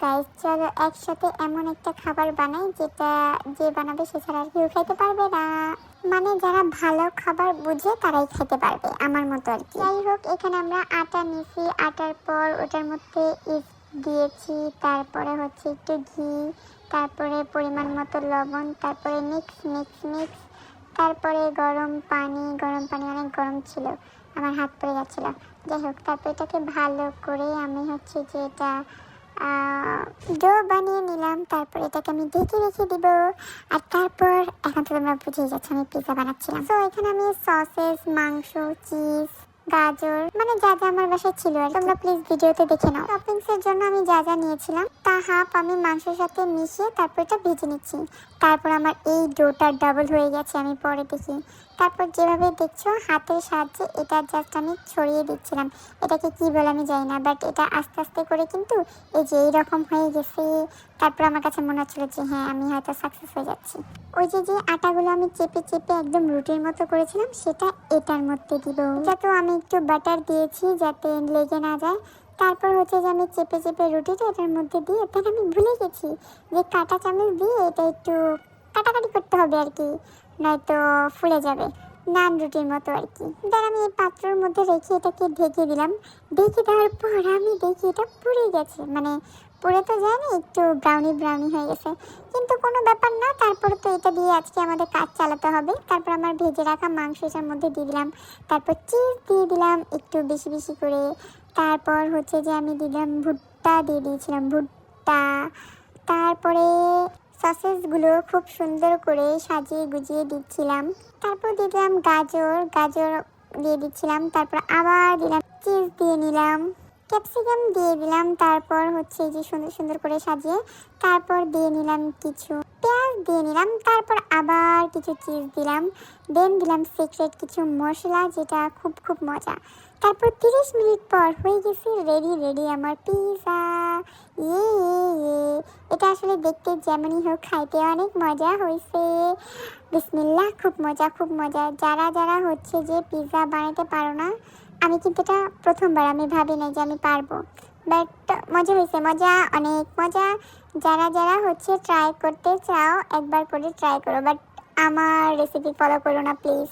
Guys, চলো একসাথে এমন একটা খাবার বানাই যেটা যে বানাবে সে ছাড়া আর কেউ খাইতে পারবে না। মানে যারা ভালো খাবার বুঝে তারাই খেতে পারবে, আমার মতো আর কি। যাই হোক, এখানে আমরা আটা নিয়েছি, আটার পর ওটার মধ্যে ইস্ট দিয়েছি, তারপরে হচ্ছে একটু ঘি, তারপরে পরিমাণ মতো লবণ, তারপরে মিক্স মিক্স মিক্স, তারপরে গরম পানি অনেক গরম ছিল, আমার হাত পড়ে যাচ্ছিল। যাই হোক, তারপর এটাকে ভালো করে আমি হচ্ছে যে এটা ডো বানিয়ে নিলাম। তারপর এটাকে আমি ঢেকে রেখে দিব। আর তারপর এখন তো তোমরা বুঝেই যাচ্ছ আমি পিৎজা বানাচ্ছিলাম। তো এখানে আমি সসেস, মাংস, চিজ, গাজর, মানে যা যা আমার বাসায় ছিল আর তোমরা প্লিজ ভিডিওতে দেখে নাও। টপিংস এর জন্য আমি যা যা নিয়েছিলাম তা হাফ আমি মাংসের সাথে মিশিয়ে তারপর এটা ভেজে নিচ্ছি। তারপর আমার এই ডোটা ডাবল হয়ে গেছে, আমি পরে দেখি। তারপর যেভাবে দেখছো হাতের সাহায্যে এটা জাস্ট আমি ছড়িয়ে দিচ্ছিলাম। এটাকে কি বলে আমি জানি না, বাট এটা আস্তে আস্তে করে কিন্তু এই যে এইরকম হয়ে গেছে। তারপর আমার কাছে মনে হচ্ছিল যে হ্যাঁ, আমি হয়তো সাকসেস হয়ে যাচ্ছি। ওই যে যে আটাগুলো আমি চেপে চেপে একদম রুটির মতো করেছিলাম সেটা এটার মধ্যে দিব। এটা তো আমি একটু বাটার দিয়েছি যাতে লেগে না যায়। তারপর হচ্ছে যে আমি চেপে চেপে রুটিটা এটার মধ্যে দিয়ে, তার আমি ভুলে গেছি যে কাঁটা চামচ দিয়ে এটা একটু কাটাকাটি করতে হবে আর কি, নয়তো ফুলে যাবে, নান রুটির মতো আর কি। তার আমি এই পাত্রের মধ্যে রেখে এটাকে ঢেকে দিলাম। ঢেকে দেওয়ার পর আমি দেখি এটা পুড়ে গেছে, মানে পুড়ে তো যায়নি, একটু ব্রাউনি ব্রাউনি হয়ে গেছে, কিন্তু কোনো ব্যাপার না। তারপর তো এটা দিয়ে আজকে আমাদের কাজ চালাতে হবে। তারপর আমার ভেজে রাখা মাংস এটার মধ্যে দিয়ে দিলাম, তারপর চিজ দিয়ে দিলাম একটু বেশি বেশি করে। তারপর হচ্ছে যে আমি দিলাম ভুট্টা, দিয়ে দিয়েছিলাম ভুট্টা। তারপরে সসেসগুলো খুব সুন্দর করে সাজিয়ে গুজিয়ে দিচ্ছিলাম। তারপর দিয়ে দিলাম গাজর দিয়ে দিচ্ছিলাম। তারপর আবার দিলাম চিজ, দিয়ে নিলাম ক্যাপসিকাম, দিয়ে দিলাম। তারপর হচ্ছে যে সুন্দর সুন্দর করে সাজিয়ে তারপর দিয়ে নিলাম কিছু পেঁয়াজ, দিয়ে নিলাম। তারপর আবার কিছু চিজ দিলাম, দেন দিলাম সিক্রেট কিছু মশলা, যেটা খুব খুব মজা। তারপর 30 মিনিট পর হয়ে গেছে রেডি আমার পিৎজা। ইয়ে এটা আসলে দেখতে যেমনই হোক খাইতে অনেক মজা হয়েছে। বিসমিল্লাহ, খুব মজা খুব মজা। যারা যারা হচ্ছে যে পিৎজা বানাতে পারো না, আমি কিন্তু এটা প্রথমবার, আমি ভাবি নাই যে আমি পারবো, বাট মজা হয়েছে, মজা অনেক মজা। যারা যারা হচ্ছে ট্রাই করতে চাও একবার করে ট্রাই করো, বাট আমার রেসিপি ফলো করো না প্লিজ।